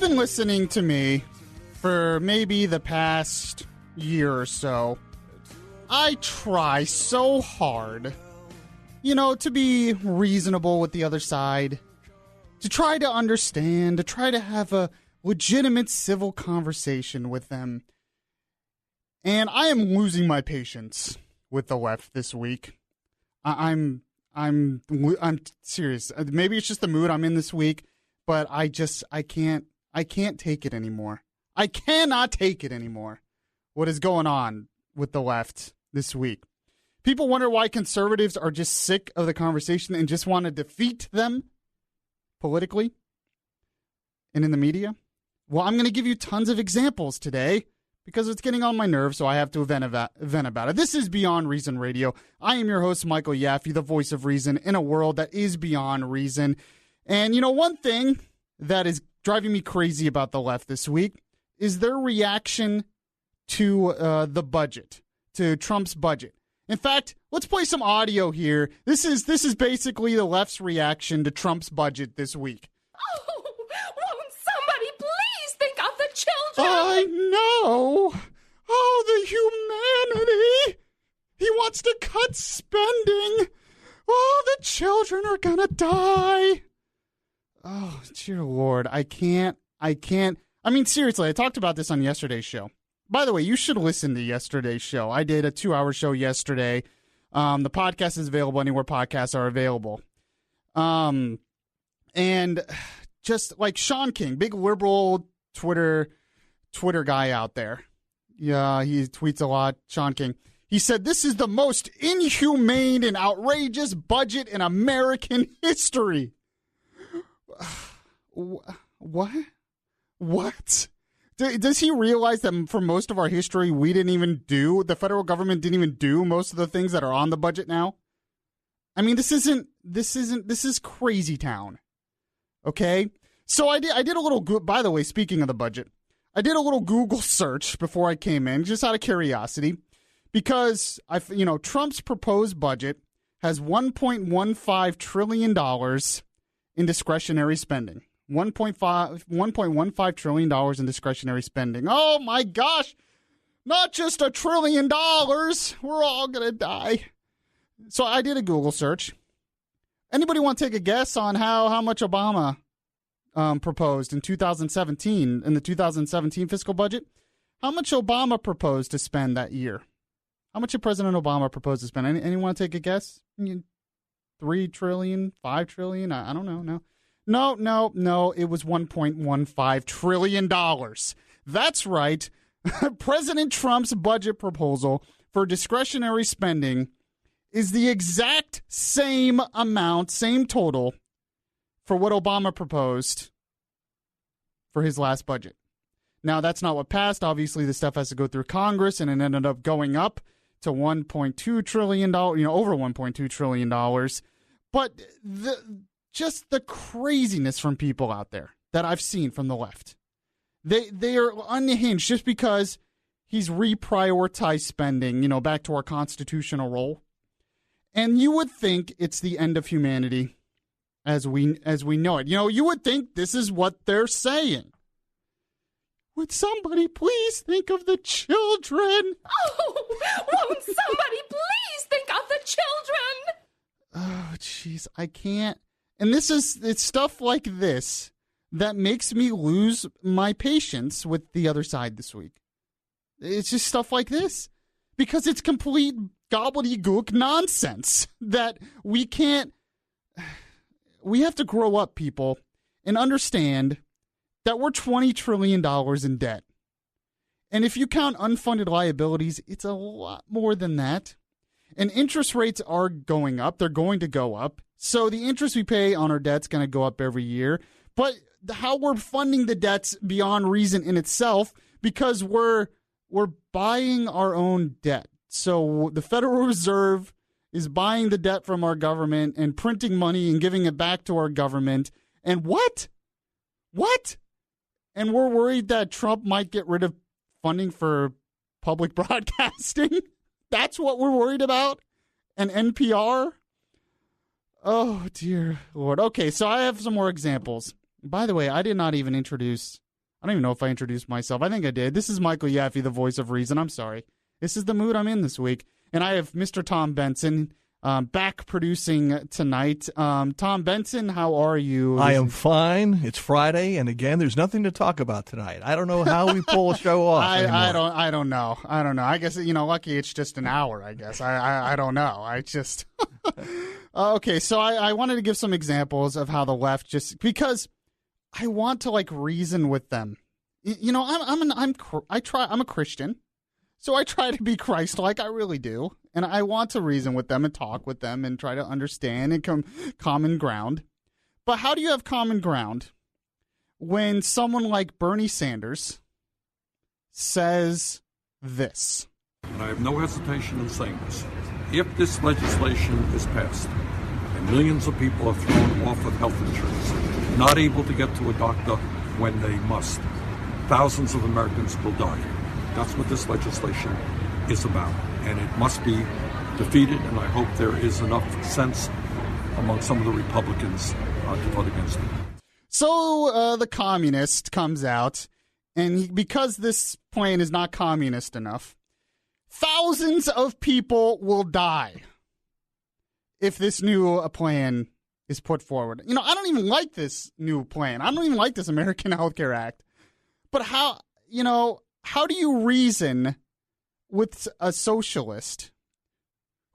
been listening to me for maybe the past year or so, I try so hard, to be reasonable with the other side, to try to understand, to try to have a legitimate civil conversation with them. And I am losing my patience with the left this week. I'm serious. Maybe it's just the mood I'm in this week, but I can't take it anymore. I cannot take it anymore. What is going on with the left this week? People wonder why conservatives are just sick of the conversation and just want to defeat them politically and in the media. Well, I'm going to give you tons of examples today because it's getting on my nerves, so I have to vent about it. This is Beyond Reason Radio. I am your host, Michael Yaffee, the voice of reason in a world that is beyond reason. And, one thing that is driving me crazy about the left this week is their reaction to the budget, to Trump's budget. In fact, let's play some audio here. This is basically the left's reaction to Trump's budget this week. Oh, won't somebody please think of the children? I know. Oh, the humanity. He wants to cut spending. Oh, the children are gonna die. Oh, dear Lord. I can't. I mean, seriously, I talked about this on yesterday's show. By the way, you should listen to yesterday's show. I did a 2-hour show yesterday. The podcast is available anywhere podcasts are available. And just like Sean King, big liberal Twitter guy out there. Yeah, he tweets a lot. Sean King. He said, "This is the most inhumane and outrageous budget in American history." What? What? Does he realize that for most of our history, the federal government didn't even do most of the things that are on the budget now? I mean, this is crazy town. Okay? So I did a little, by the way, speaking of the budget, I did a little Google search before I came in, just out of curiosity, because Trump's proposed budget has $1.15 trillion in discretionary spending. $1.15 trillion in discretionary spending. Oh my gosh! Not just $1 trillion. We're all gonna die. So I did a Google search. Anybody want to take a guess on how much Obama proposed in 2017 in the 2017 fiscal budget? How much Obama proposed to spend that year? How much did President Obama propose to spend? Anyone want to take a guess? $3 trillion, $5 trillion? I don't know. No. It was $1.15 trillion. That's right. President Trump's budget proposal for discretionary spending is the exact same amount, same total for what Obama proposed for his last budget. Now, that's not what passed. Obviously, the stuff has to go through Congress, and it ended up going up to $1.2 trillion, over $1.2 trillion. But just the craziness from people out there that I've seen from the left. They are unhinged just because he's reprioritized spending, back to our constitutional role. And you would think it's the end of humanity as we know it. You would think this is what they're saying. Would somebody please think of the children? Oh, won't somebody please think of the children? Oh, jeez, I can't. And it's stuff like this that makes me lose my patience with the other side this week. It's just stuff like this. Because it's complete gobbledygook nonsense that we have to grow up, people, and understand that we're $20 trillion in debt. And if you count unfunded liabilities, it's a lot more than that. And interest rates are going up. They're going to go up. So the interest we pay on our debt's going to go up every year. But how we're funding the debt's beyond reason in itself, because we're buying our own debt. So the Federal Reserve is buying the debt from our government and printing money and giving it back to our government. And what? And we're worried that Trump might get rid of funding for public broadcasting. That's what we're worried about? And NPR? Oh, dear Lord. Okay, so I have some more examples. By the way, I did not even introduce I don't even know if I introduced myself. I think I did. This is Michael Yaffee, the voice of reason. I'm sorry. This is the mood I'm in this week. And I have Mr. Tom Benson back producing tonight. Tom Benson, how are you? I am fine. It's Friday, and again, there's nothing to talk about tonight. I don't know how we pull a show off. I don't know. I guess, lucky it's just an hour, I guess. I don't know. I just... Okay, so I wanted to give some examples of how the left just... Because... I want to reason with them. I'm a Christian, so I try to be Christ-like. I really do, and I want to reason with them and talk with them and try to understand and come common ground. But how do you have common ground when someone like Bernie Sanders says this? And I have no hesitation in saying this. If this legislation is passed and millions of people are thrown off of health insurance, not able to get to a doctor when they must, thousands of Americans will die. That's what this legislation is about. And it must be defeated, and I hope there is enough sense among some of the Republicans to vote against it. So the communist comes out, and because this plan is not communist enough, thousands of people will die if this new plan is put forward. I don't even like this new plan. I don't even like this American Health Care Act. But how do you reason with a socialist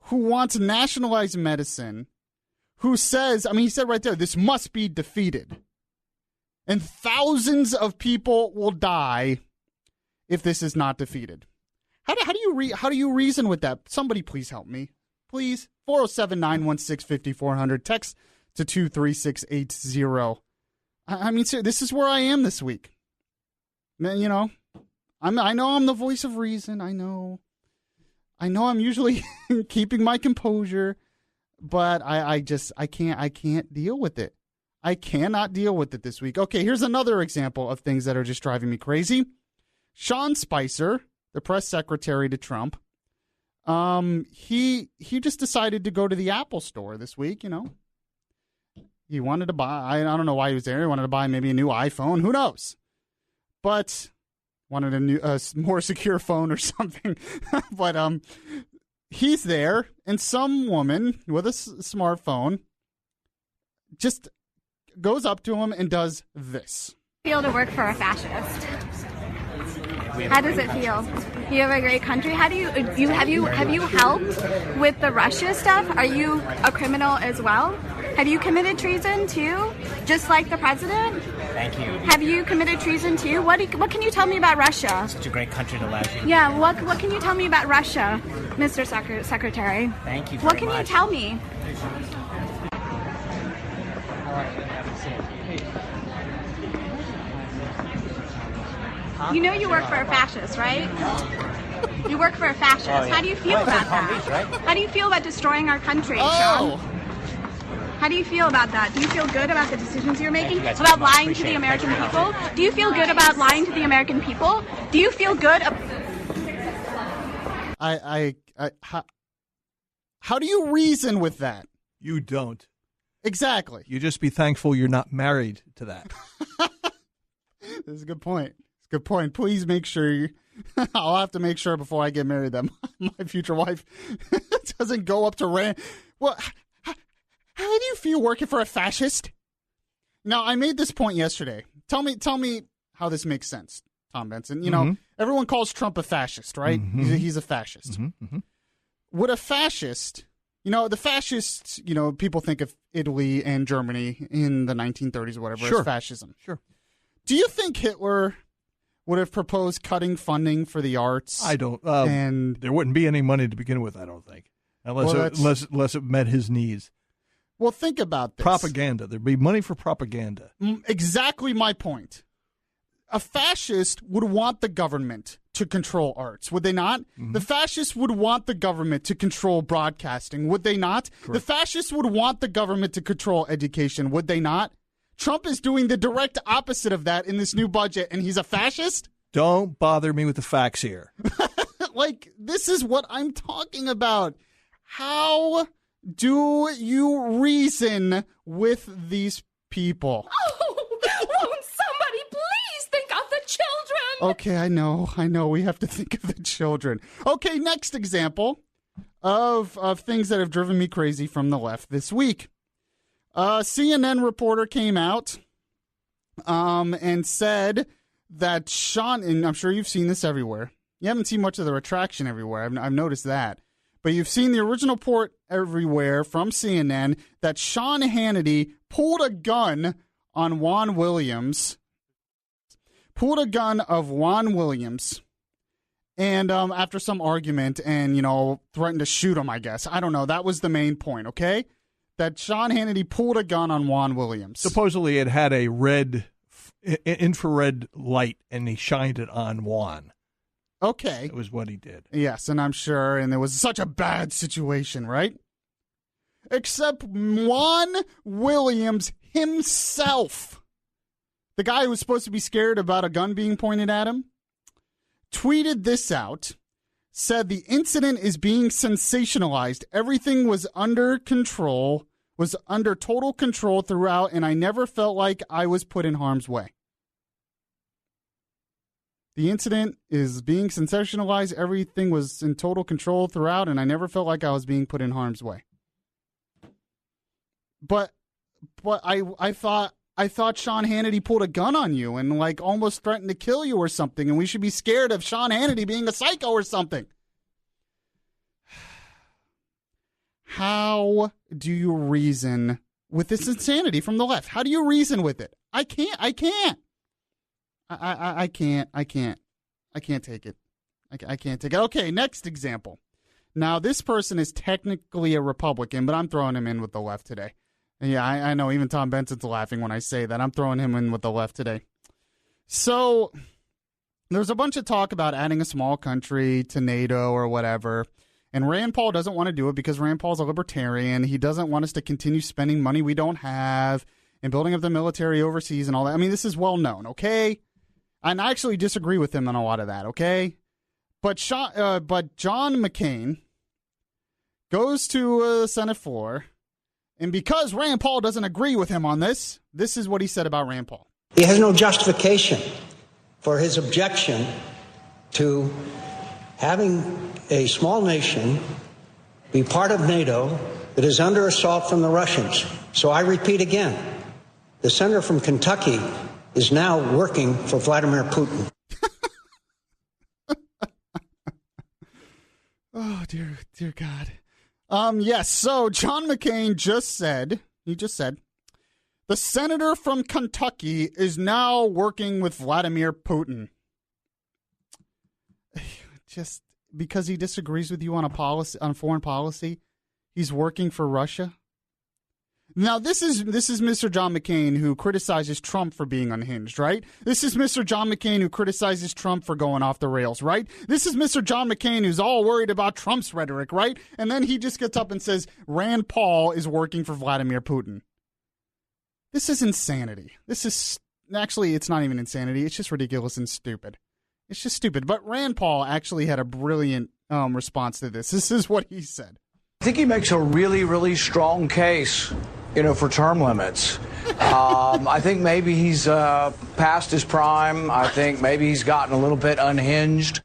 who wants nationalized medicine, who says, he said right there, this must be defeated. And thousands of people will die if this is not defeated. How do you reason with that? Somebody please help me. Please. 407-916-5400. Text to 23680. Sir, this is where I am this week. I know I'm the voice of reason. I know I'm usually keeping my composure, but I can't deal with it. I cannot deal with it this week. Okay, here's another example of things that are just driving me crazy. Sean Spicer, the press secretary to Trump, he just decided to go to the Apple store this week, He wanted to buy, I don't know why he was there. He wanted to buy maybe a new iPhone. Who knows? But wanted a more secure phone or something. But he's there, and some woman with a smartphone just goes up to him and does this. Feel to work for a fascist? How does it feel? You have a great country. How do you have you helped with the Russia stuff? Are you a criminal as well? Have you committed treason too, just like the president? Thank you. Have you committed treason too? What can you tell me about Russia? Such a great country to live in. Yeah. What can you tell me about Russia, Mr. Secretary? Thank you. What can you tell me? You know you work for a fascist, right? You work for a fascist. Oh, yeah. How do you feel about that? Police, right? How do you feel about destroying our country, Oh! Sean? How do you feel about that? Do you feel good about the decisions you're making? Thank you guys About very much. lying to the Appreciate it. American Thank you. people? Do you feel good about lying to the American people? Do you feel good? How do you reason with that? You don't. Exactly. You just be thankful you're not married to that. This is a good point. It's a good point. Please make sure I'll have to make sure before I get married that my future wife doesn't go up to Rand. Well, how do you feel working for a fascist? Now, I made this point yesterday. Tell me how this makes sense, Tom Benson. Everyone calls Trump a fascist, right? Mm-hmm. He's a fascist. Mm-hmm. Mm-hmm. Would a fascist, the fascists, people think of Italy and Germany in the 1930s or whatever Sure. as fascism. Sure. Do you think Hitler would have proposed cutting funding for the arts? I don't. And there wouldn't be any money to begin with, I don't think, unless it met his needs. Well, think about this. Propaganda. There'd be money for propaganda. Exactly my point. A fascist would want the government to control arts, would they not? Mm-hmm. The fascists would want the government to control broadcasting, would they not? Correct. The fascists would want the government to control education, would they not? Trump is doing the direct opposite of that in this new budget, and he's a fascist? Don't bother me with the facts here. This is what I'm talking about. How do you reason with these people? Oh, won't somebody please think of the Okay, I know. We have to think of the children. Okay, next example of things that have driven me crazy from the left this week. A CNN reporter came out and said that Sean, and I'm sure you've seen this everywhere. You haven't seen much of the retraction everywhere. I've noticed that. But you've seen the original report everywhere from CNN that Sean Hannity pulled a gun on Juan Williams. Pulled a gun of Juan Williams. And after some argument and, threatened to shoot him, I guess. I don't know. That was the main point, okay? That Sean Hannity pulled a gun on Juan Williams. Supposedly it had a red infrared light, and he shined it on Juan. Okay. It was what he did. Yes, and I'm sure, and it was such a bad situation, right? Except Juan Williams himself, the guy who was supposed to be scared about a gun being pointed at him, tweeted this out, said the incident is being sensationalized. Everything was under control, was under total control throughout, and I never felt like I was put in harm's way. The incident is being sensationalized. Everything was in total control throughout, and I never felt like I was being put in harm's way. But I thought Sean Hannity pulled a gun on you and almost threatened to kill you or something, and we should be scared of Sean Hannity being a psycho or something. How do you reason with this insanity from the left? How do you reason with it? I can't. I can't take it. I can't take it. Okay, next example. Now, this person is technically a Republican, but I'm throwing him in with the left today. Yeah, I know. Even Tom Benson's laughing when I say that. I'm throwing him in with the left today. So, there's a bunch of talk about adding a small country to NATO or whatever. And Rand Paul doesn't want to do it because Rand Paul's a libertarian. He doesn't want us to continue spending money we don't have and building up the military overseas and all that. I mean, this is well known, okay? And I actually disagree with him on a lot of that, okay? But John McCain goes to the Senate floor, and because Rand Paul doesn't agree with him on this, this is what he said about Rand Paul. He has no justification for his objection to having a small nation be part of NATO that is under assault from the Russians. So I repeat again, the senator from Kentucky is now working for Vladimir Putin. Oh, dear God. Yes, so John McCain just said, the senator from Kentucky is now working with Vladimir Putin. Just because he disagrees with you on on foreign policy, he's working for Russia? Now, this is Mr. John McCain who criticizes Trump for being unhinged, right? This is Mr. John McCain who criticizes Trump for going off the rails, right? This is Mr. John McCain who's all worried about Trump's rhetoric, right? And then he just gets up and says, Rand Paul is working for Vladimir Putin. This is insanity. Actually, it's not even insanity. It's just ridiculous and stupid. It's just stupid. But Rand Paul actually had a brilliant response to this. This is what he said. I think he makes a really, really strong case, for term limits. I think maybe he's past his prime. I think maybe he's gotten a little bit unhinged.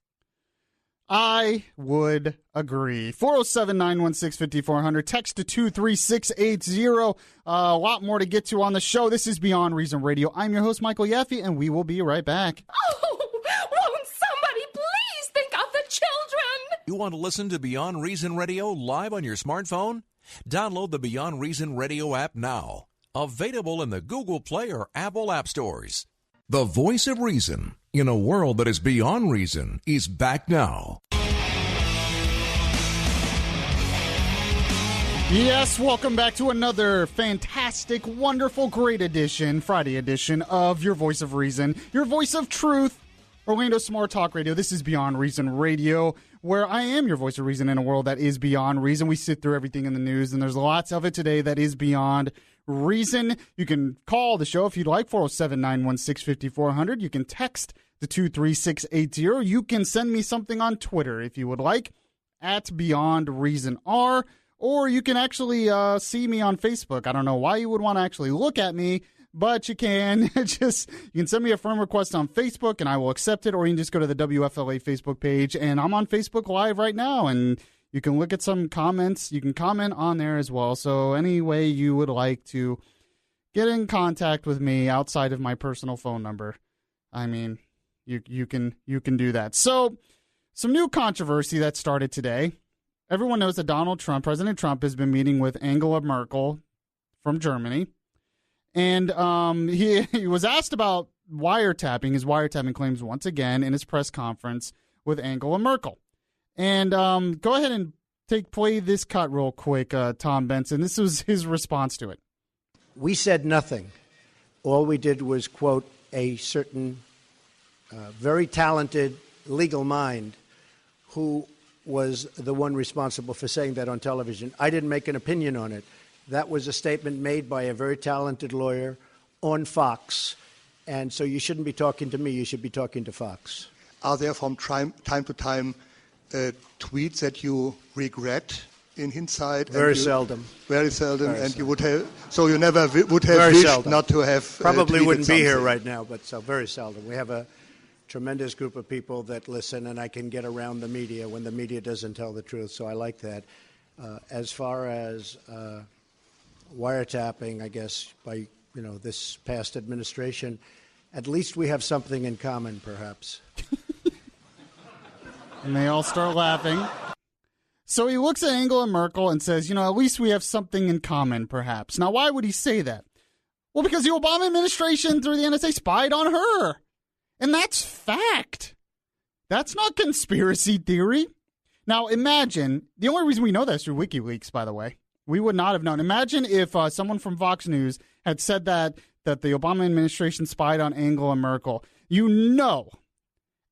I would agree. 407-916-5400. Text to 23680. A lot more to get to on the show. This is Beyond Reason Radio. I'm your host, Michael Yaffee, and we will be right back. Oh, won't somebody please think of the children? You want to listen to Beyond Reason Radio live on your smartphone? Download the Beyond Reason Radio app now. Available in the Google Play or Apple App Stores. The voice of reason in a world that is beyond reason is back now. Yes, welcome back to another fantastic, wonderful, great edition, Friday edition of Your Voice of Reason, your voice of truth, Orlando Smart Talk Radio. This is Beyond Reason Radio, where I am your voice of reason in a world that is beyond reason. We sit through everything in the news, and there's lots of it today that is beyond reason. You can call the show if you'd like, 407-916-5400. You can text the 23680. You can send me something on Twitter if you would like, at Beyond Reason R. Or you can actually see me on Facebook. I don't know why you would want to actually look at me, But you can you can send me a friend request on Facebook and I will accept it, or you can just go to the WFLA Facebook page, and I'm on Facebook Live right now, and you can look at some comments. You can comment on there as well. So any way you would like to get in contact with me outside of my personal phone number, I mean, you can do that. So some new controversy that started today. Everyone knows that President Trump, has been meeting with Angela Merkel from Germany. And he was asked about wiretapping, his wiretapping claims once again in his press conference with Angela Merkel. And go ahead and play this cut real quick, Tom Benson. This was his response to it. We said nothing. All we did was quote a certain very talented legal mind who was the one responsible for saying that on television. I didn't make an opinion on it. That was a statement made by a very talented lawyer on Fox. And so you shouldn't be talking to me. You should be talking to Fox. Are there from time to time tweets that you regret in hindsight? Very seldom. Very seldom. Very and seldom. you would have, so you never would have Very wished seldom. not to have Probably wouldn't be here something. right now, but so very seldom. We have a tremendous group of people that listen, and I can get around the media when the media doesn't tell the truth, so I like that. As far as wiretapping, I guess, by this past administration, at least we have something in common, perhaps. And they all start laughing. So he looks at Angela Merkel and says, at least we have something in common, perhaps. Now, why would he say that? Well, because the Obama administration through the NSA spied on her. And that's fact. That's not conspiracy theory. Now, imagine, the only reason we know that is through WikiLeaks, by the way. We would not have known. Imagine if someone from Fox News had said that the Obama administration spied on Angela Merkel.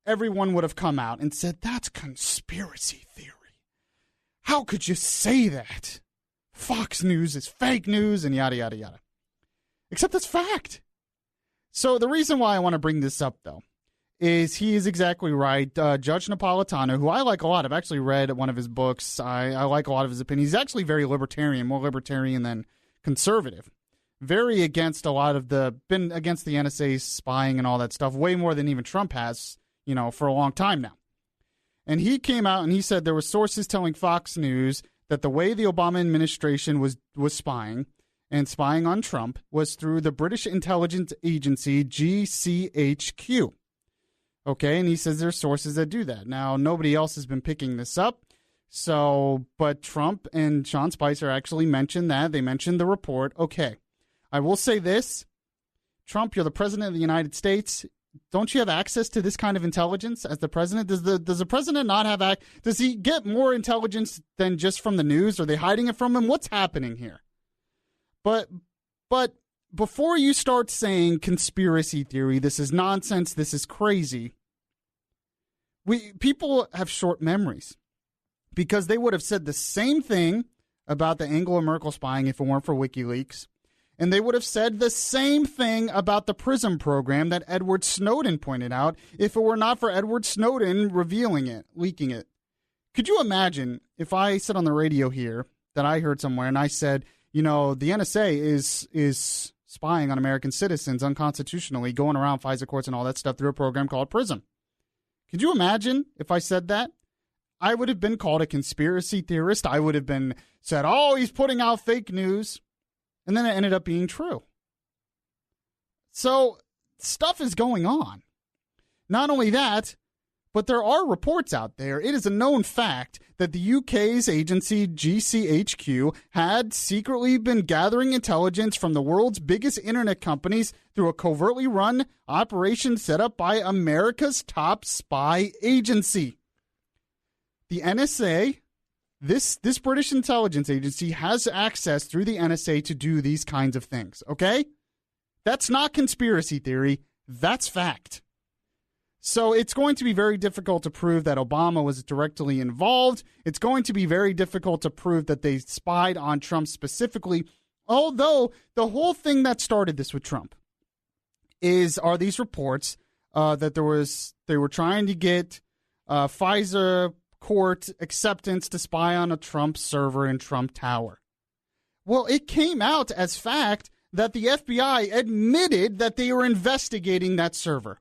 Everyone would have come out and said, that's conspiracy theory. How could you say that? Fox News is fake news and yada, yada, yada. Except it's fact. So the reason why I want to bring this up, though, is he is exactly right. Judge Napolitano, who I like a lot, I've actually read one of his books. I like a lot of his opinions. He's actually very libertarian, more libertarian than conservative. Very against been against the NSA spying and all that stuff, way more than even Trump has, for a long time now. And he came out and he said there were sources telling Fox News that the way the Obama administration was spying and spying on Trump was through the British intelligence agency GCHQ. Okay, and he says there's sources that do that. Now, nobody else has been picking this up. But Trump and Sean Spicer actually mentioned that. They mentioned the report. Okay, I will say this. Trump, you're the president of the United States. Don't you have access to this kind of intelligence as the president? Does the president not have access? Does he get more intelligence than just from the news? Are they hiding it from him? What's happening here? But before you start saying conspiracy theory, this is nonsense, this is crazy, people have short memories, because they would have said the same thing about the Angela Merkel spying if it weren't for WikiLeaks. And they would have said the same thing about the PRISM program that Edward Snowden pointed out if it were not for Edward Snowden revealing it, leaking it. Could you imagine if I said on the radio here that I heard somewhere and I said, the NSA is spying on American citizens unconstitutionally, going around FISA courts and all that stuff through a program called PRISM? Could you imagine if I said that? I would have been called a conspiracy theorist. I would have been said, he's putting out fake news. And then it ended up being true. So stuff is going on. Not only that, but there are reports out there. It is a known fact that the UK's agency GCHQ had secretly been gathering intelligence from the world's biggest internet companies through a covertly run operation set up by America's top spy agency. The NSA, this British intelligence agency, has access through the NSA to do these kinds of things, okay? That's not conspiracy theory. That's fact. So it's going to be very difficult to prove that Obama was directly involved. It's going to be very difficult to prove that they spied on Trump specifically, although the whole thing that started this with Trump are these reports that they were trying to get FISA court acceptance to spy on a Trump server in Trump Tower. Well, it came out as fact that the FBI admitted that they were investigating that server.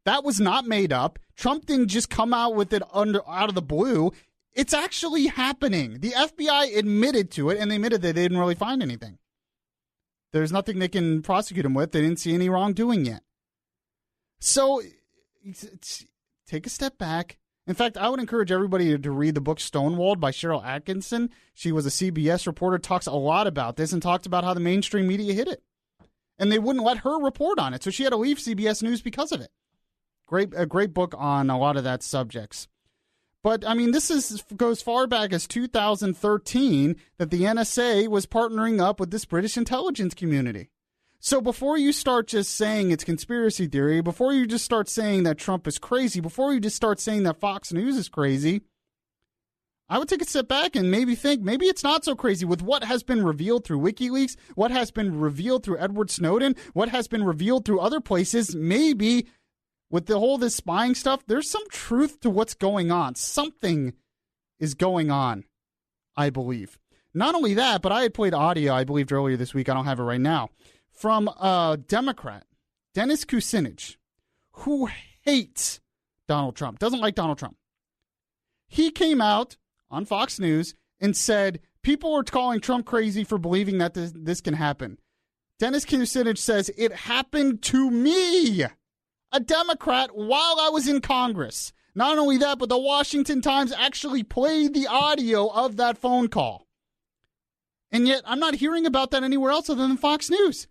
That was not made up. Trump didn't just come out with it out of the blue. It's actually happening. The FBI admitted to it, and they admitted that they didn't really find anything. There's nothing they can prosecute him with. They didn't see any wrongdoing yet. So take a step back. In fact, I would encourage everybody to read the book Stonewalled by Cheryl Atkinson. She was a CBS reporter, talks a lot about this, and talked about how the mainstream media hid it. And they wouldn't let her report on it, so she had to leave CBS News because of it. A great book on a lot of that subjects. But, I mean, this goes far back as 2013 that the NSA was partnering up with this British intelligence community. So before you start just saying it's conspiracy theory, before you just start saying that Trump is crazy, before you just start saying that Fox News is crazy, I would take a step back and maybe think maybe it's not so crazy with what has been revealed through WikiLeaks, what has been revealed through Edward Snowden, what has been revealed through other places. Maybe with this spying stuff, there's some truth to what's going on. Something is going on, I believe. Not only that, but I had played audio, I believed, earlier this week. I don't have it right now. From a Democrat, Dennis Kucinich, who hates Donald Trump, doesn't like Donald Trump. He came out on Fox News and said, people are calling Trump crazy for believing that this can happen. Dennis Kucinich says, it happened to me, a Democrat, while I was in Congress. Not only that, but the Washington Times actually played the audio of that phone call. And yet I'm not hearing about that anywhere else other than Fox News.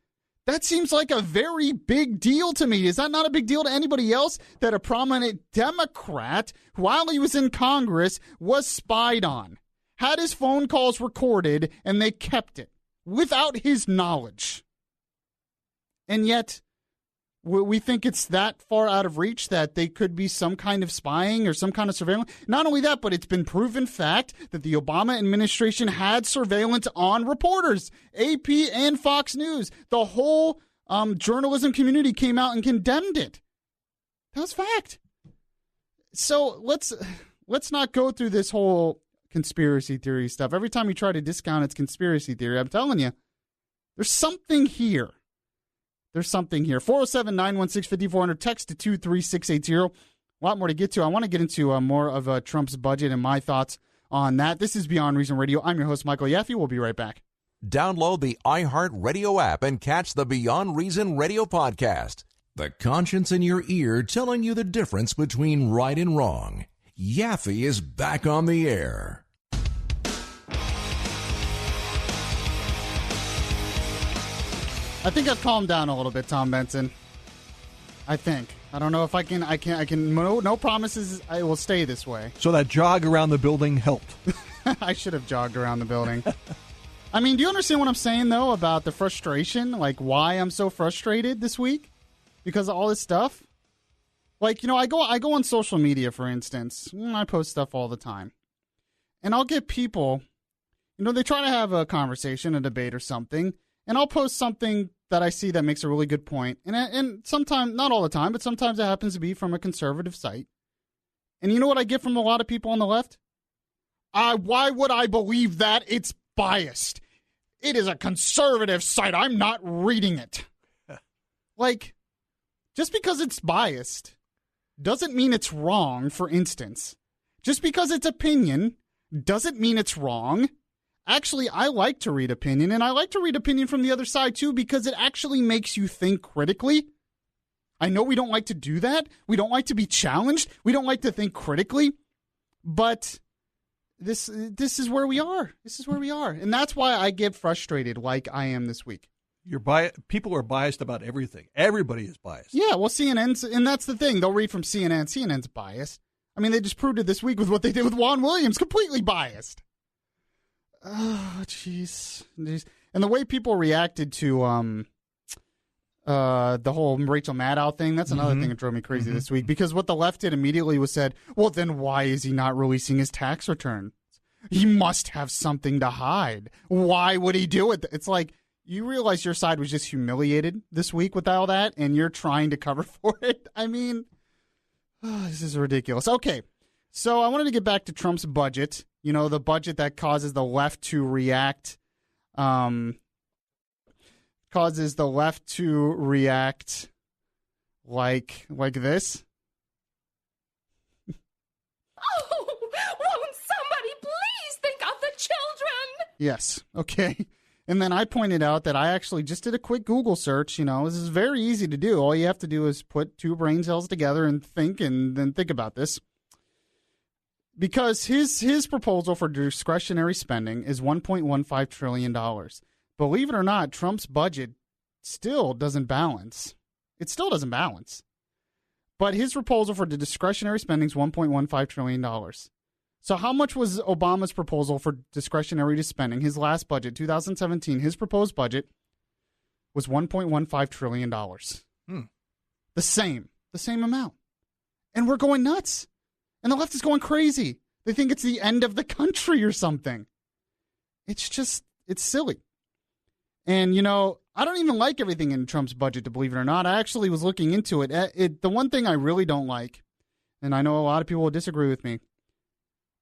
That seems like a very big deal to me. Is that not a big deal to anybody else that a prominent Democrat, while he was in Congress, was spied on, had his phone calls recorded, and they kept it without his knowledge? And yet we think it's that far out of reach that they could be some kind of spying or some kind of surveillance. Not only that, but it's been proven fact that the Obama administration had surveillance on reporters, AP and Fox News. The whole journalism community came out and condemned it. That was fact. So let's not go through this whole conspiracy theory stuff. Every time you try to discount it's conspiracy theory, I'm telling you, there's something here. There's something here. 407-916-5400. Text to 23680. A lot more to get to. I want to get into more of Trump's budget and my thoughts on that. This is Beyond Reason Radio. I'm your host, Michael Yaffee. We'll be right back. Download the iHeartRadio app and catch the Beyond Reason Radio podcast. The conscience in your ear telling you the difference between right and wrong. Yaffee is back on the air. I think I've calmed down a little bit, Tom Benson. I think. I don't know if I can, no promises I will stay this way. So that jog around the building helped. I should have jogged around the building. I mean, do you understand what I'm saying, though, about the frustration? Like, why I'm so frustrated this week? Because of all this stuff? Like, I go on social media, for instance. I post stuff all the time. And I'll get people, they try to have a conversation, a debate or something. And I'll post something that I see that makes a really good point. And sometimes, not all the time, but sometimes it happens to be from a conservative site. And you know what I get from a lot of people on the left? Why would I believe that? It's biased. It is a conservative site. I'm not reading it. Like, just because it's biased doesn't mean it's wrong, for instance. Just because it's opinion doesn't mean it's wrong. Actually, I like to read opinion, and I like to read opinion from the other side, too, because it actually makes you think critically. I know we don't like to do that. We don't like to be challenged. We don't like to think critically. But this is where we are. This is where we are. And that's why I get frustrated like I am this week. People are biased about everything. Everybody is biased. Yeah, well, CNN's, and that's the thing. They'll read from CNN. CNN's biased. I mean, they just proved it this week with what they did with Juan Williams. Completely biased. Oh, jeez. And the way people reacted to the whole Rachel Maddow thing, that's another thing that drove me crazy this week. Because what the left did immediately was said, well, then why is he not releasing his tax return? He must have something to hide. Why would he do it? It's like, you realize your side was just humiliated this week with all that, and you're trying to cover for it? I mean, this is ridiculous. Okay, so I wanted to get back to Trump's budget. The budget that causes the left to react causes the left to react like this. Oh, won't somebody please think of the children? Yes. Okay. And then I pointed out that I actually just did a quick Google search. You know, this is very easy to do. All you have to do is put two brain cells together and then think about this. Because his proposal for discretionary spending is $1.15 trillion. Believe it or not, Trump's budget still doesn't balance. It still doesn't balance. But his proposal for the discretionary spending is $1.15 trillion. So how much was Obama's proposal for discretionary spending? His last budget, 2017, his proposed budget was $1.15 trillion. The same amount. And we're going nuts. And the left is going crazy. They think it's the end of the country or something. It's silly. And, you know, I don't even like everything in Trump's budget, to believe it or not. I actually was looking into it. The one thing I really don't like, and I know a lot of people will disagree with me,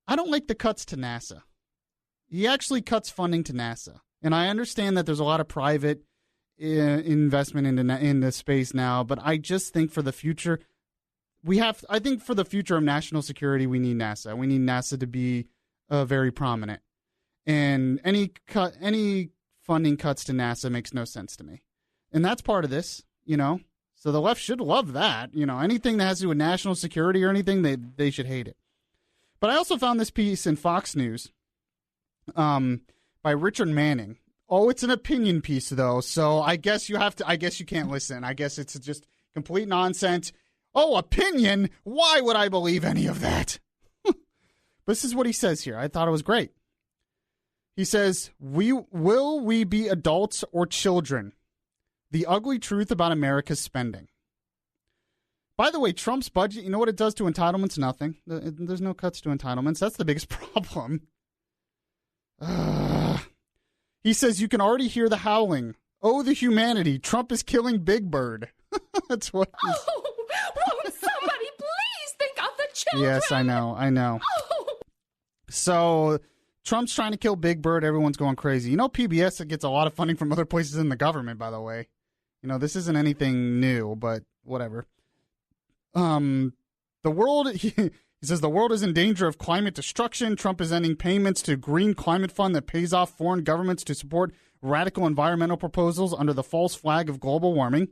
I don't like the cuts to NASA. He actually cuts funding to NASA. And I understand that there's a lot of private investment into space now, but I just think for the future, I think for the future of national security, we need NASA. We need NASA to be very prominent. And any funding cuts to NASA makes no sense to me. And that's part of this, you know. So the left should love that. You know, anything that has to do with national security or anything, they should hate it. But I also found this piece in Fox News by Richard Manning. Oh, it's an opinion piece, though. So I guess you can't listen. I guess it's just complete nonsense. Oh, opinion? Why would I believe any of that? But this is what he says here. I thought it was great. He says, will we be adults or children? The ugly truth about America's spending. By the way, Trump's budget, you know what it does to entitlements? Nothing. There's no cuts to entitlements. That's the biggest problem. He says you can already hear the howling. Oh, the humanity. Trump is killing Big Bird. That's what. Oh, won't somebody please think of the children? Yes, I know. Oh. So Trump's trying to kill Big Bird. Everyone's going crazy. You know, PBS gets a lot of funding from other places in the government, by the way. You know, this isn't anything new, but whatever. The world, he says the world is in danger of climate destruction. Trump is ending payments to Green Climate Fund that pays off foreign governments to support radical environmental proposals under the false flag of global warming.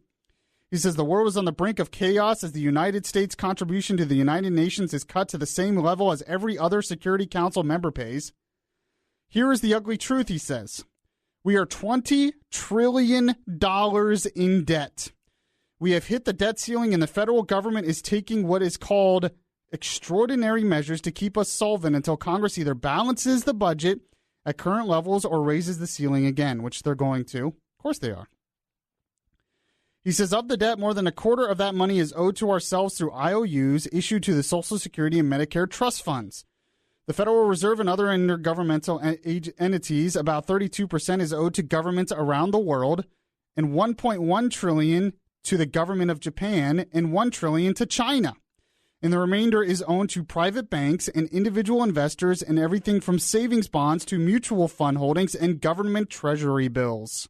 He says the world is on the brink of chaos as the United States contribution to the United Nations is cut to the same level as every other Security Council member pays. Here is the ugly truth, he says. We are $20 trillion in debt. We have hit the debt ceiling, and the federal government is taking what is called extraordinary measures to keep us solvent until Congress either balances the budget at current levels or raises the ceiling again, which they're going to. Of course they are. He says of the debt, more than a quarter of that money is owed to ourselves through IOUs issued to the Social Security and Medicare trust funds. The Federal Reserve and other intergovernmental entities, about 32% is owed to governments around the world, and $1.1 trillion to the government of Japan, and $1 trillion to China. And the remainder is owned to private banks and individual investors and everything from savings bonds to mutual fund holdings and government treasury bills.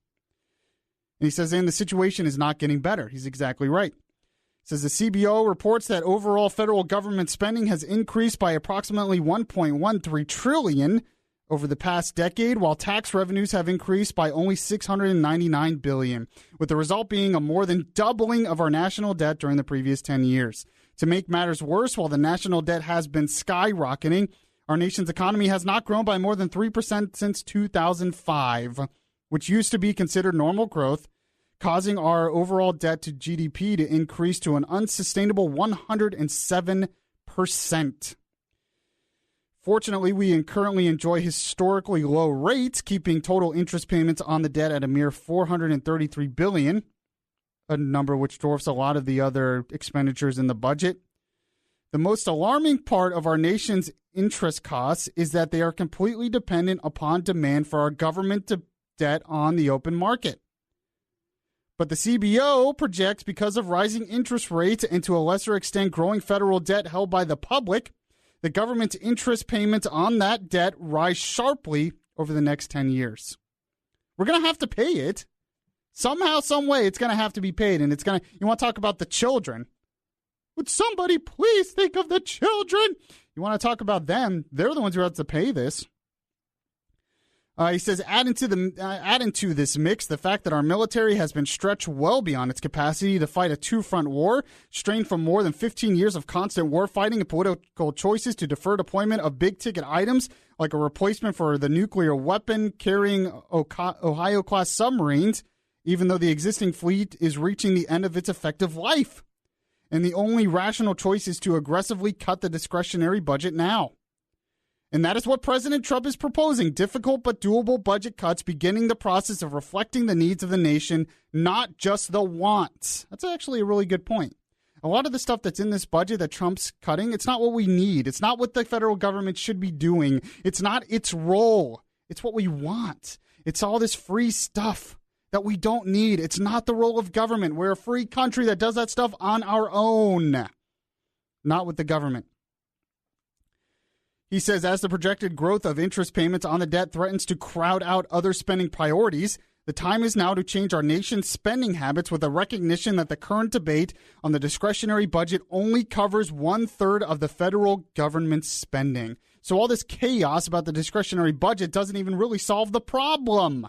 And he says, and the situation is not getting better. He's exactly right. He says the CBO reports that overall federal government spending has increased by approximately $1.13 trillion over the past decade, while tax revenues have increased by only $699 billion, with the result being a more than doubling of our national debt during the previous 10 years. To make matters worse, while the national debt has been skyrocketing, our nation's economy has not grown by more than 3% since 2005, which used to be considered normal growth, causing our overall debt to GDP to increase to an unsustainable 107%. Fortunately, we currently enjoy historically low rates, keeping total interest payments on the debt at a mere $433 billion, a number which dwarfs a lot of the other expenditures in the budget. The most alarming part of our nation's interest costs is that they are completely dependent upon demand for our government debt on the open market. But the CBO projects because of rising interest rates and to a lesser extent growing federal debt held by the public, the government's interest payments on that debt rise sharply over the next 10 years. We're going to have to pay it. Somehow, some way, it's going to have to be paid. And you want to talk about the children. Would somebody please think of the children? You want to talk about them. They're the ones who have to pay this. He says, add into this mix the fact that our military has been stretched well beyond its capacity to fight a two-front war, strained from more than 15 years of constant war fighting and political choices to defer deployment of big-ticket items like a replacement for the nuclear weapon-carrying Ohio-class submarines, even though the existing fleet is reaching the end of its effective life. And the only rational choice is to aggressively cut the discretionary budget now. And that is what President Trump is proposing, difficult but doable budget cuts, beginning the process of reflecting the needs of the nation, not just the wants. That's actually a really good point. A lot of the stuff that's in this budget that Trump's cutting, it's not what we need. It's not what the federal government should be doing. It's not its role. It's what we want. It's all this free stuff that we don't need. It's not the role of government. We're a free country that does that stuff on our own, not with the government. He says, as the projected growth of interest payments on the debt threatens to crowd out other spending priorities, the time is now to change our nation's spending habits with a recognition that the current debate on the discretionary budget only covers 1/3 of the federal government's spending. So all this chaos about the discretionary budget doesn't even really solve the problem.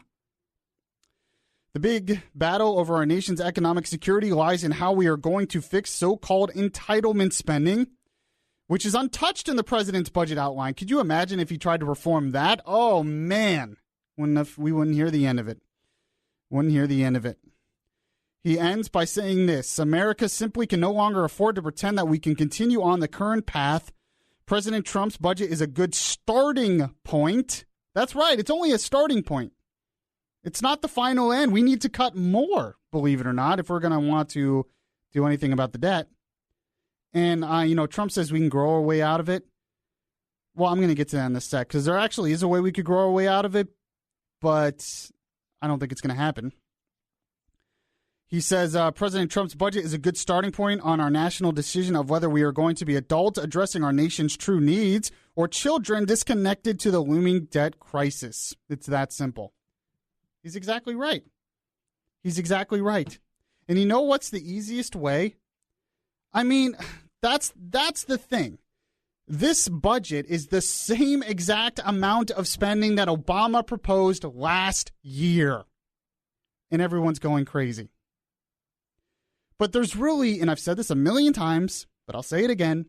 The big battle over our nation's economic security lies in how we are going to fix so-called entitlement spending, which is untouched in the president's budget outline. Could you imagine if he tried to reform that? Oh, man. We wouldn't hear the end of it. Wouldn't hear the end of it. He ends by saying this: America simply can no longer afford to pretend that we can continue on the current path. President Trump's budget is a good starting point. That's right. It's only a starting point. It's not the final end. We need to cut more, believe it or not, if we're going to want to do anything about the debt. And, Trump says we can grow our way out of it. Well, I'm going to get to that in a sec, because there actually is a way we could grow our way out of it, but I don't think it's going to happen. He says President Trump's budget is a good starting point on our national decision of whether we are going to be adults addressing our nation's true needs or children disconnected to the looming debt crisis. It's that simple. He's exactly right. He's exactly right. And you know what's the easiest way? I mean, that's the thing. This budget is the same exact amount of spending that Obama proposed last year. And everyone's going crazy. But there's really, and I've said this a million times, but I'll say it again,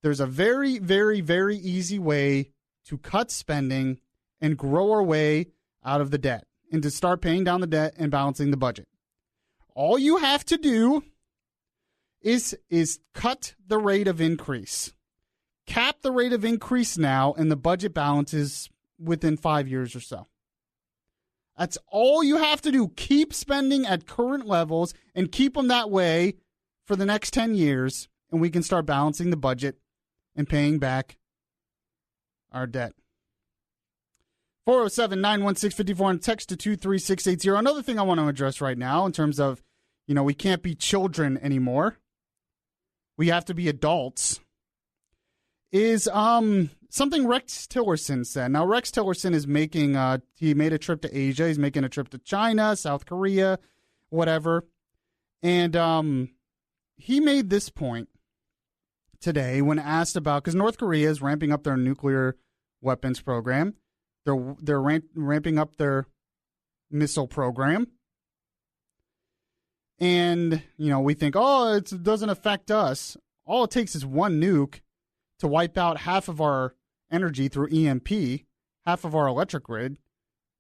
there's a very, very, very easy way to cut spending and grow our way out of the debt and to start paying down the debt and balancing the budget. All you have to do is cut the rate of increase. Cap the rate of increase now, and the budget balances within 5 years or so. That's all you have to do. Keep spending at current levels and keep them that way for the next 10 years, and we can start balancing the budget and paying back our debt. 407-916-54 and text to 23680. Another thing I want to address right now in terms of, we can't be children anymore. We have to be adults. Is something Rex Tillerson said. Now, Rex Tillerson is he made a trip to Asia. He's making a trip to China, South Korea, whatever. And he made this point today when asked about, because North Korea is ramping up their nuclear weapons program. They're ramping up their missile program. And, we think, it doesn't affect us. All it takes is one nuke to wipe out half of our energy through EMP, half of our electric grid,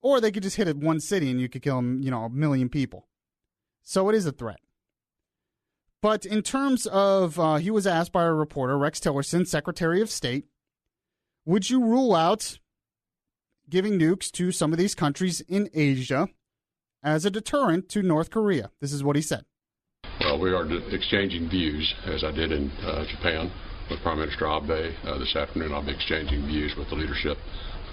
or they could just hit one city and you could kill, a million people. So it is a threat. But in terms of, he was asked by a reporter, Rex Tillerson, Secretary of State, would you rule out giving nukes to some of these countries in Asia as a deterrent to North Korea? This is what he said. Well, we are exchanging views, as I did in Japan with Prime Minister Abe. This afternoon I'll be exchanging views with the leadership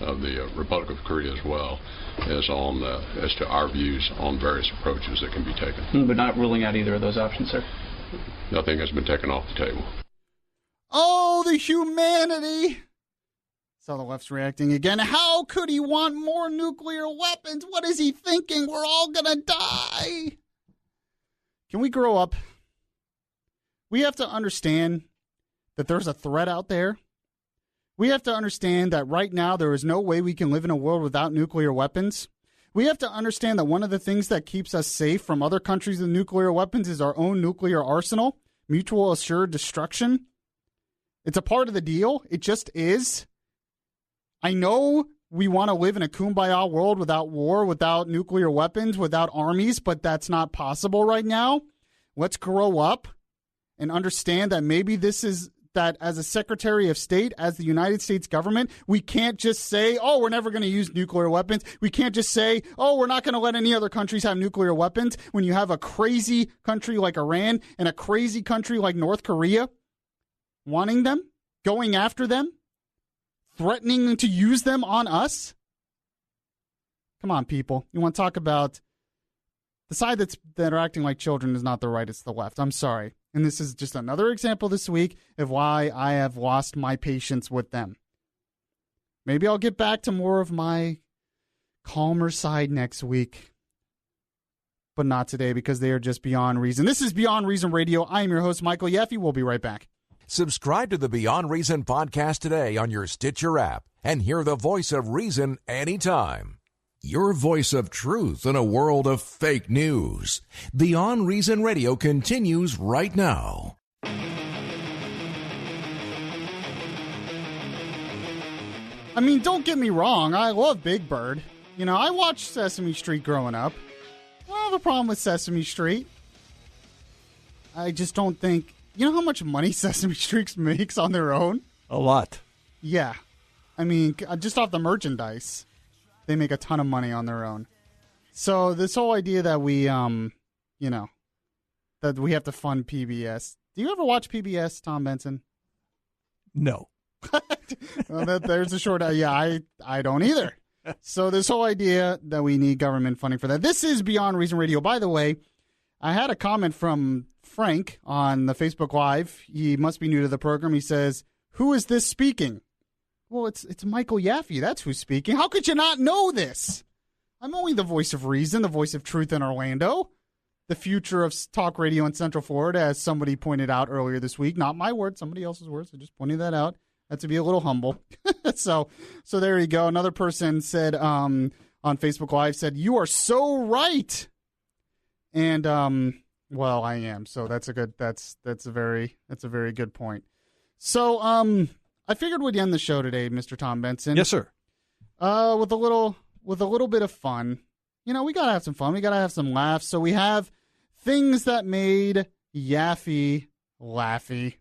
of the Republic of Korea as well as to our views on various approaches that can be taken. But not ruling out either of those options, sir? Nothing has been taken off the table. Oh, the humanity! So the left's reacting again. How could he want more nuclear weapons? What is he thinking? We're all going to die. Can we grow up? We have to understand that there's a threat out there. We have to understand that right now there is no way we can live in a world without nuclear weapons. We have to understand that one of the things that keeps us safe from other countries with nuclear weapons is our own nuclear arsenal, mutual assured destruction. It's a part of the deal. It just is. I know we want to live in a kumbaya world without war, without nuclear weapons, without armies, but that's not possible right now. Let's grow up and understand that maybe this is that as a Secretary of State, as the United States government, we can't just say, oh, we're never going to use nuclear weapons. We can't just say, oh, we're not going to let any other countries have nuclear weapons when you have a crazy country like Iran and a crazy country like North Korea wanting them, going after them, threatening to use them on us. Come on, people. You want to talk about the side that are acting like children is not the right, it's the left. I'm sorry. And this is just another example this week of why I have lost my patience with them. Maybe I'll get back to more of my calmer side next week. But not today because they are just beyond reason. This is Beyond Reason Radio. I'm your host, Michael Yaffee. We'll be right back. Subscribe to the Beyond Reason podcast today on your Stitcher app and hear the voice of reason anytime. Your voice of truth in a world of fake news. Beyond Reason Radio continues right now. I mean, don't get me wrong. I love Big Bird. You know, I watched Sesame Street growing up. I don't have a problem with Sesame Street. I just don't think... You know how much money Sesame Street makes on their own? A lot. Yeah. I mean, just off the merchandise. They make a ton of money on their own. So this whole idea that we, that we have to fund PBS. Do you ever watch PBS, Tom Benson? No. Well, there's a short, I don't either. So this whole idea that we need government funding for that. This is Beyond Reason Radio. By the way, I had a comment from Frank on the Facebook Live. He must be new to the program. He says, "Who is this speaking?" Well, it's Michael Yaffee. That's who's speaking. How could you not know this? I'm only the voice of reason, the voice of truth in Orlando, the future of talk radio in Central Florida, as somebody pointed out earlier this week. Not my words, somebody else's words. I just pointed that out. Had to be a little humble. So there you go. Another person said on Facebook Live said, "You are so right." And well, I am. So that's a very good point. So I figured we'd end the show today, Mr. Tom Benson. Yes, sir. With a little bit of fun. You know, we gotta have some fun. We gotta have some laughs. So we have things that made Yaffee laffy.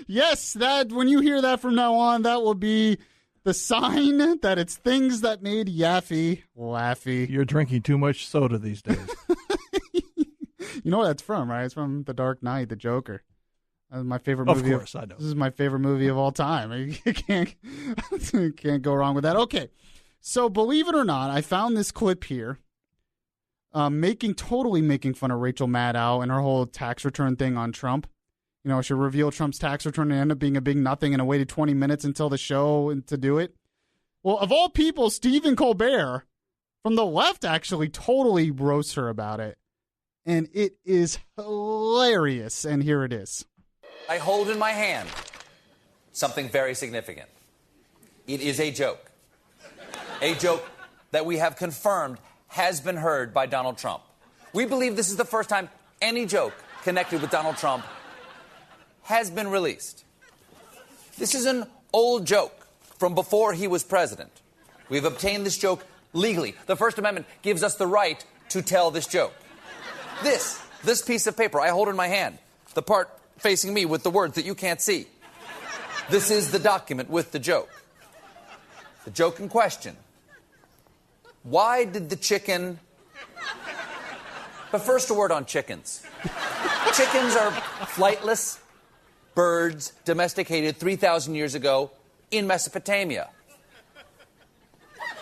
Yes, that when you hear that from now on, that will be the sign that it's things that made Yaffee laffy. You're drinking too much soda these days. You know what that's from, right? It's from The Dark Knight, the Joker. That's my favorite movie. Of course, I know. This is my favorite movie of all time. You can't go wrong with that. Okay, so believe it or not, I found this clip here making fun of Rachel Maddow and her whole tax return thing on Trump. You know, she revealed Trump's tax return and ended up being a big nothing, and I waited 20 minutes until the show to do it. Well, of all people, Stephen Colbert from the left actually totally roasts her about it. And it is hilarious. And here it is. I hold in my hand something very significant. It is a joke. A joke that we have confirmed has been heard by Donald Trump. We believe this is the first time any joke connected with Donald Trump has been released. This is an old joke from before he was president. We've obtained this joke legally. The First Amendment gives us the right to tell this joke. This piece of paper I hold in my hand, the part facing me with the words that you can't see. This is the document with the joke. The joke in question. Why did the chicken... But first a word on chickens. Chickens are flightless birds domesticated 3,000 years ago in Mesopotamia.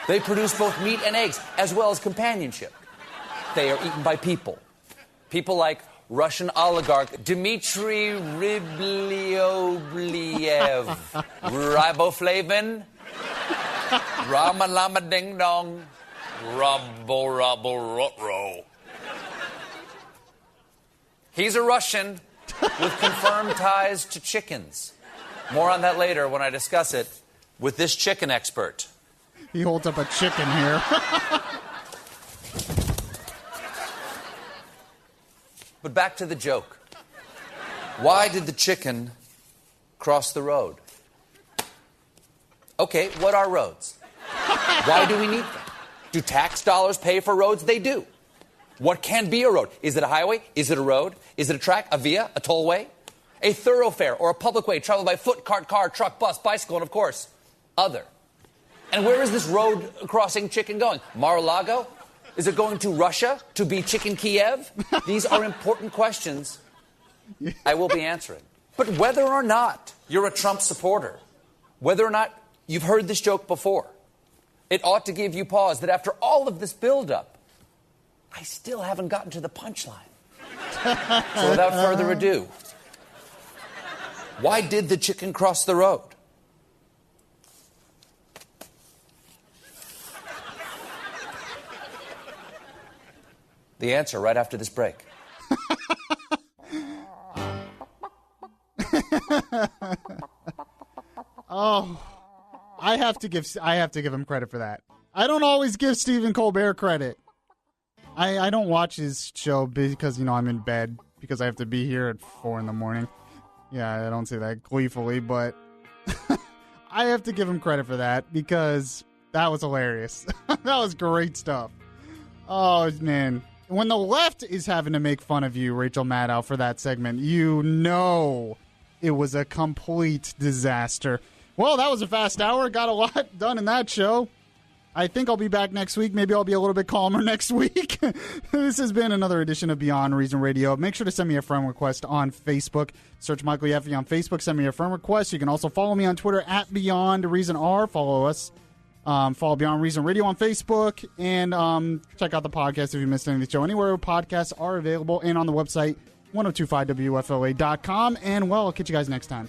They produce both meat and eggs, as well as companionship. They are eaten by people. People like Russian oligarch Dmitry Rybolovlev, riboflavin, Rama Lama Ding Dong, Rubble Rubble Rutro. He's a Russian with confirmed ties to chickens. More on that later when I discuss it with this chicken expert. He holds up a chicken here. But back to the joke. Why did the chicken cross the road? Okay, what are roads? Why do we need them? Do tax dollars pay for roads? They do. What can be a road? Is it a highway? Is it a road? Is it a track, a via, a tollway? A thoroughfare or a public way traveled by foot, cart, car, truck, bus, bicycle, and of course, other. And where is this road crossing chicken going? Mar-a-Lago? Is it going to Russia to be Chicken Kiev? These are important questions I will be answering. But whether or not you're a Trump supporter, whether or not you've heard this joke before, it ought to give you pause that after all of this buildup, I still haven't gotten to the punchline. So without further ado, why did the chicken cross the road? The answer right after this break. Oh, I have to give him credit for that. I don't always give Stephen Colbert credit. I don't watch his show because, I'm in bed because I have to be here at 4 a.m. Yeah, I don't say that gleefully, but I have to give him credit for that because that was hilarious. That was great stuff. Oh, man. When the left is having to make fun of you, Rachel Maddow, for that segment, it was a complete disaster. Well, that was a fast hour. Got a lot done in that show. I think I'll be back next week. Maybe I'll be a little bit calmer next week. This has been another edition of Beyond Reason Radio. Make sure to send me a friend request on Facebook. Search Michael Yaffee on Facebook. Send me a friend request. You can also follow me on Twitter at Beyond Reason R. Follow us. Follow Beyond Reason Radio on Facebook. And check out the podcast if you missed any of the show. Anywhere podcasts are available and on the website, 1025WFLA.com. And, well, I'll catch you guys next time.